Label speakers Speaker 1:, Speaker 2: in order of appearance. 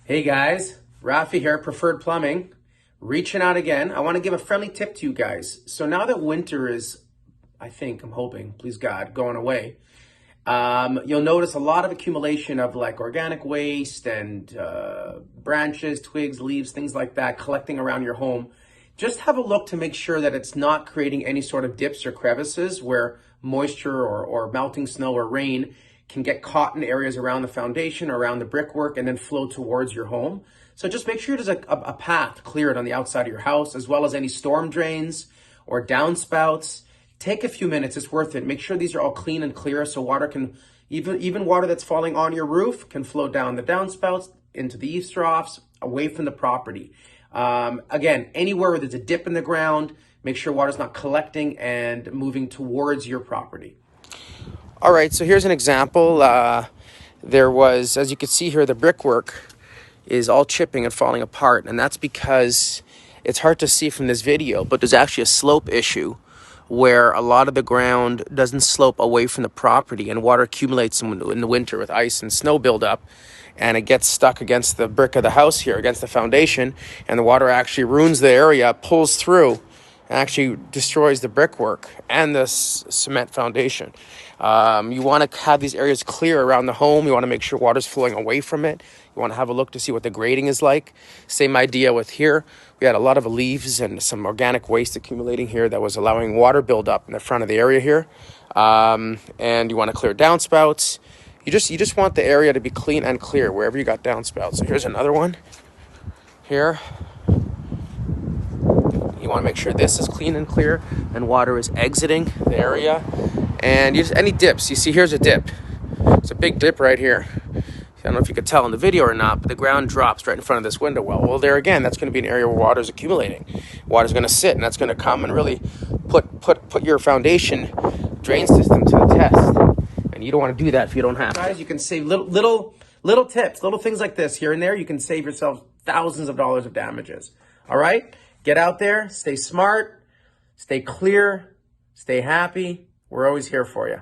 Speaker 1: Hey guys, Rafi here, Preferred Plumbing, reaching out again. I want to give a friendly tip to you guys. So now that winter is, I'm hoping, please God, going away, you'll notice a lot of accumulation of like organic waste and branches, twigs, leaves, things like that collecting around your home. Just have a look to make sure that it's not creating any sort of dips or crevices where moisture or melting snow or rain can get caught in areas around the foundation, around the brickwork, and then flow towards your home. So just make sure there's a path cleared on the outside of your house, as well as any storm drains or downspouts. Take a few minutes, it's worth it. Make sure these are all clean and clear so water can, even water that's falling on your roof can flow down the downspouts, into the eaves troughs, away from the property. Again, anywhere where there's a dip in the ground, make sure water's not collecting and moving towards your property. All right, so here's an example. There was, as you can see here, the brickwork is all chipping and falling apart, and that's because it's hard to see from this video, but there's actually a slope issue where a lot of the ground doesn't slope away from the property and water accumulates in the winter with ice and snow buildup, and it gets stuck against the brick of the house here, against the foundation, and the water actually ruins the area, pulls through, and actually destroys the brickwork and the cement foundation. You want to have these areas clear around the home. You want to make sure water's flowing away from it. You want to have a look to see what the grading is like. Same idea with here. We had a lot of leaves and some organic waste accumulating here that was allowing water buildup in the front of the area here. And you want to clear downspouts. You just want the area to be clean and clear wherever you got downspouts. So here's another one here. You want to make sure this is clean and clear and water is exiting the area. And any dips, you see here's a dip. It's a big dip right here. I don't know if you could tell in the video or not, but the ground drops right in front of this window well. Well, there again, that's going to be an area where water is accumulating. Water's going to sit, and that's going to come and really put your foundation drain system to the test. And you don't want to do that if you don't have to. Guys, you can save little tips, little things like this here and there. You can save yourself thousands of dollars of damages. All right? Get out there, stay smart, stay clear, stay happy. We're always here for you.